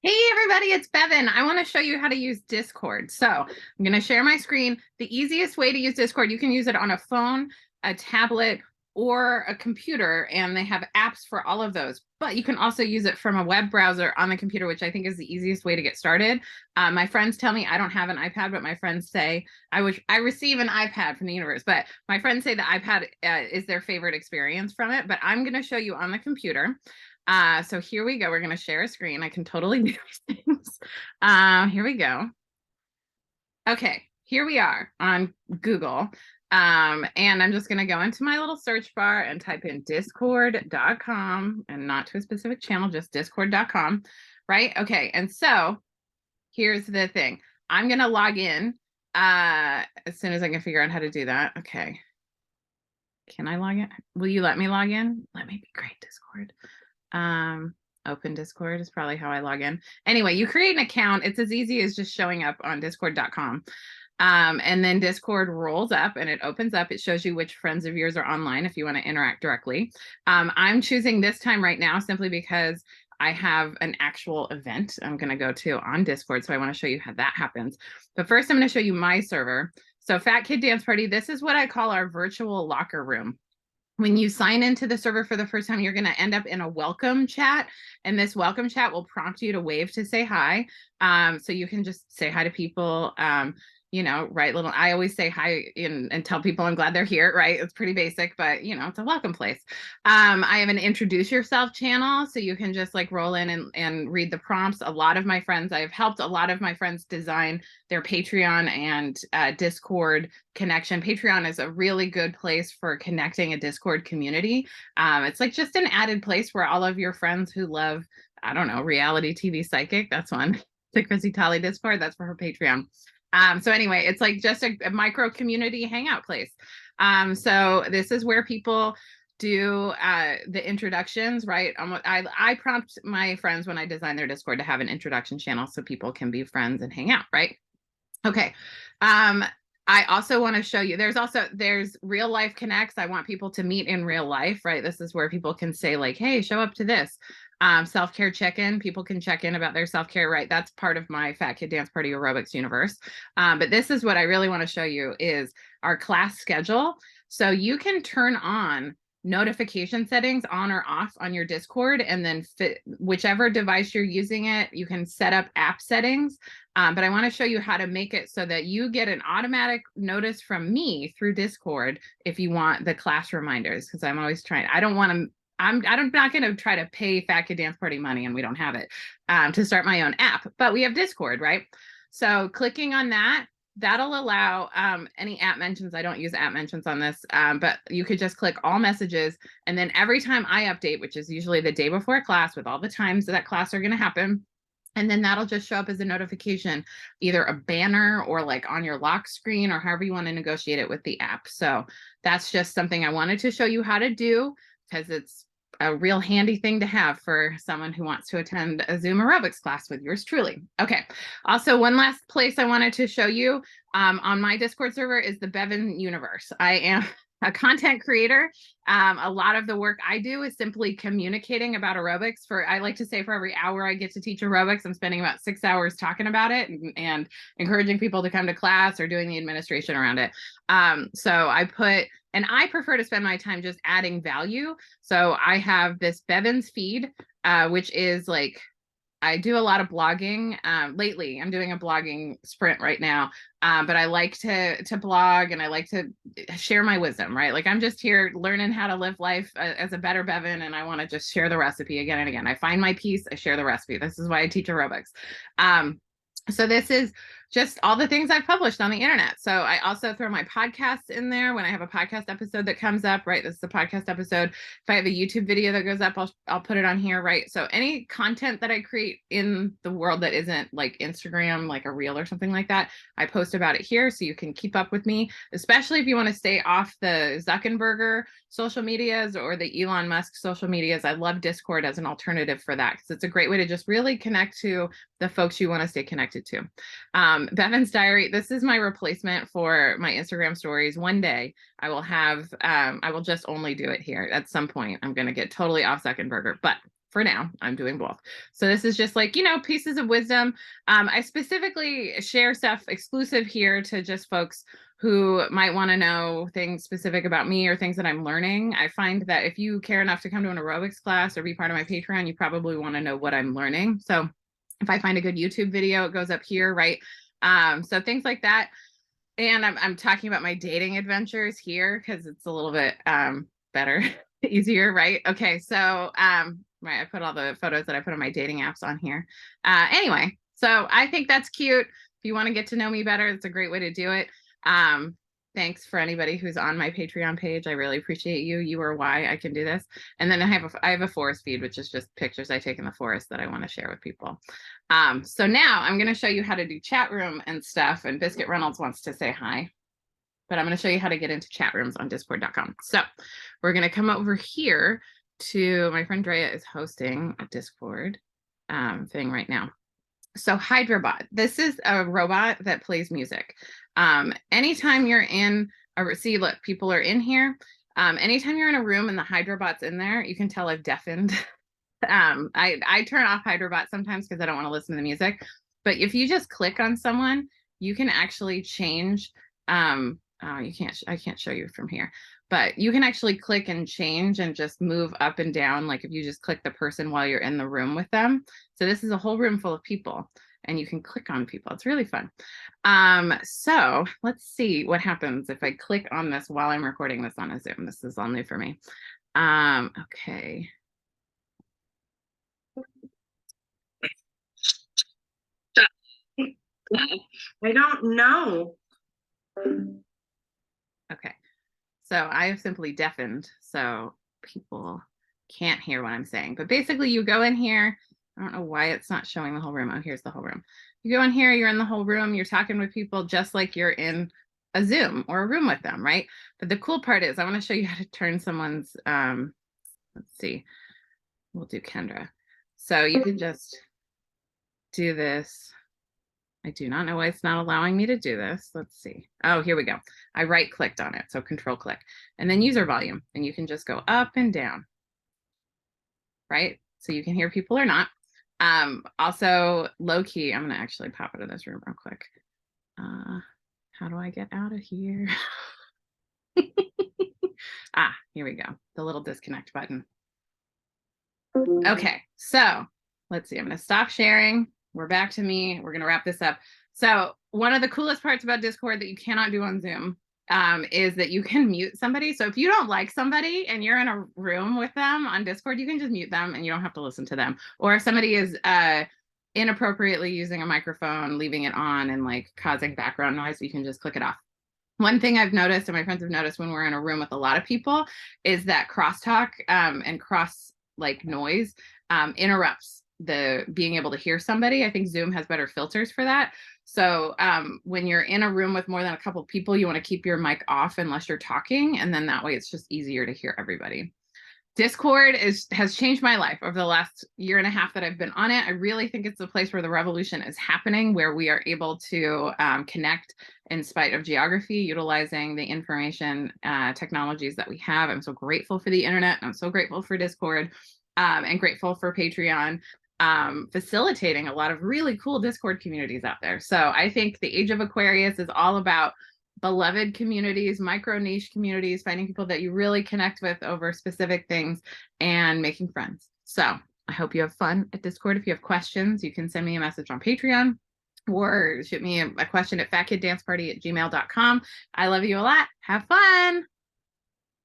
Hey everybody, it's Bevan. I want to show you how to use Discord. So I'm going to share my screen. The easiest way to use Discord, you can use it on a phone, a tablet, or a computer, and they have apps for all of those. But you can also use it from a web browser on the computer, which I think is the easiest way to get started. My friends tell me I don't have an iPad, but my friends say I receive an iPad from the universe. But my friends say the iPad is their favorite experience from it. But I'm going to show you on the computer. So here we go. We're going to share a screen. I can totally do these things. Here we go. Okay, here we are on Google. And I'm just going to go into my little search bar and type in discord.com and not to a specific channel, just discord.com. Right? Okay. And so here's the thing. I'm going to log in as soon as I can figure out how to do that. Okay. Can I log in? Will you let me log in? Let me be great, Discord. Open Discord is probably how I log in. Anyway, you create an account. It's as easy as just showing up on discord.com. And then Discord rolls up and it opens up. It shows you which friends of yours are online if you want to interact directly. I'm choosing this time right now simply because I have an actual event I'm going to go to on Discord. So I want to show you how that happens. But first, I'm going to show you my server. So Fat Kid Dance Party, this is what I call our virtual locker room. When you sign into the server for the first time, you're going to end up in a welcome chat, and this welcome chat will prompt you to wave to say hi. So you can just say hi to people. Write little, I always say hi and tell people I'm glad they're here, right? It's pretty basic, but it's a welcome place. I have an introduce yourself channel, so you can just like roll in and read the prompts. I've helped a lot of my friends design their Patreon and Discord connection. Patreon is a really good place for connecting a Discord community. It's like just an added place where all of your friends who love, I don't know, reality TV psychic, that's one. The Chrissy Talley Discord, that's for her Patreon. So anyway, it's like just a micro community hangout place. So this is where people do the introductions, right? I prompt my friends when I design their Discord to have an introduction channel so people can be friends and hang out, right? Okay. I also want to show you, there's real life connects. I want people to meet in real life, right? This is where people can say like, hey, show up to this. Self-care check-in, people can check in about their self-care, right? That's part of my Fat Kid Dance Party aerobics universe. But this is what I really want to show you is our class schedule. So you can turn on notification settings on or off on your Discord, and then fit whichever device you're using it, you can set up app settings. But I want to show you how to make it so that you get an automatic notice from me through Discord if you want the class reminders, because I'm always trying. I'm not going to try to pay Fat Kid Dance Party money, and we don't have it to start my own app, but we have Discord, right? So clicking on that, that'll allow any app mentions. I don't use app mentions on this, but you could just click all messages. And then every time I update, which is usually the day before class with all the times that class are going to happen, and then that'll just show up as a notification, either a banner or like on your lock screen or however you want to negotiate it with the app. So that's just something I wanted to show you how to do because it's a real handy thing to have for someone who wants to attend a Zoom aerobics class with yours truly. Okay. Also, one last place I wanted to show you on my Discord server is the Bevan Universe. I am a content creator. A lot of the work I do is simply communicating about aerobics. I like to say for every hour I get to teach aerobics, I'm spending about 6 hours talking about it and encouraging people to come to class or doing the administration around it. And I prefer to spend my time just adding value. So I have this Bevan's feed, which is like, I do a lot of blogging. Lately, I'm doing a blogging sprint right now, but I like to blog and I like to share my wisdom, right? Like I'm just here learning how to live life as a better Bevan, and I want to just share the recipe again and again. I find my piece, I share the recipe. This is why I teach aerobics. So this is just all the things I've published on the internet. So I also throw my podcasts in there when I have a podcast episode that comes up, right? This is a podcast episode. If I have a YouTube video that goes up, I'll put it on here, right? So any content that I create in the world that isn't like Instagram, like a reel or something like that, I post about it here so you can keep up with me, especially if you want to stay off the Zuckerberg social medias or the Elon Musk social medias. I love Discord as an alternative for that because it's a great way to just really connect to the folks you want to stay connected to. Bevan's Diary, this is my replacement for my Instagram stories. One day I will just only do it here. At some point, I'm going to get totally off Zuckerberg, but for now, I'm doing both. So this is just like, you know, pieces of wisdom. I specifically share stuff exclusive here to just folks who might want to know things specific about me or things that I'm learning. I find that if you care enough to come to an aerobics class or be part of my Patreon, you probably want to know what I'm learning. So if I find a good YouTube video, it goes up here, right? So things like that. And I'm talking about my dating adventures here because it's a little bit better, easier, right? Okay, so right, I put all the photos that I put on my dating apps on here. Anyway, so I think that's cute. If you want to get to know me better, it's a great way to do it. Thanks for anybody who's on my Patreon page. I really appreciate you. You are why I can do this. And then I have a forest feed, which is just pictures I take in the forest that I want to share with people. So now I'm going to show you how to do chat room and stuff. And Biscuit Reynolds wants to say hi, but I'm going to show you how to get into chat rooms on discord.com. So we're going to come over here to, my friend Drea is hosting a Discord thing right now. So Hydrobot, this is a robot that plays music. Anytime you're in a, see, look, people are in here. Anytime you're in a room and the Hydrobot's in there, you can tell I've deafened. I turn off Hydrobot sometimes because I don't want to listen to the music. But if you just click on someone, you can actually change. Oh, I can't show you from here, but you can actually click and change and just move up and down. Like if you just click the person while you're in the room with them. So this is a whole room full of people and you can click on people. It's really fun. So let's see what happens if I click on this while I'm recording this on a Zoom. This is all new for me. Okay. I don't know. Okay, so I have simply deafened, so people can't hear what I'm saying. But basically you go in here, I don't know why it's not showing the whole room. Oh, here's the whole room. You go in here, you're in the whole room, you're talking with people just like you're in a Zoom or a room with them, right? But the cool part is I want to show you how to turn someone's, let's see, we'll do Kendra. So you can just do this. I do not know why it's not allowing me to do this. Let's see. Oh, here we go. I right clicked on it. So control click and then user volume. And you can just go up and down. Right? So you can hear people or not. Also low key, I'm going to actually pop out of this room real quick. How do I get out of here? Here we go. The little disconnect button. Okay, so let's see. I'm going to stop sharing. We're back to me. We're going to wrap this up. So one of the coolest parts about Discord that you cannot do on Zoom is that you can mute somebody. So if you don't like somebody and you're in a room with them on Discord, you can just mute them and you don't have to listen to them. Or if somebody is inappropriately using a microphone, leaving it on and like causing background noise, you can just click it off. One thing I've noticed and my friends have noticed when we're in a room with a lot of people is that crosstalk and cross like noise interrupts the being able to hear somebody. I think Zoom has better filters for that. So when you're in a room with more than a couple of people, you want to keep your mic off unless you're talking. And then that way it's just easier to hear everybody. Discord has changed my life over the last year and a half that I've been on it. I really think it's the place where the revolution is happening, where we are able to connect in spite of geography, utilizing the information technologies that we have. I'm so grateful for the internet. I'm so grateful for Discord and grateful for Patreon facilitating a lot of really cool Discord communities out there. So I think the Age of Aquarius is all about beloved communities, micro niche communities, finding people that you really connect with over specific things and making friends. So I hope you have fun at Discord. If you have questions, you can send me a message on Patreon or shoot me a question at fatkiddanceparty@gmail.com. I love you a lot. Have fun.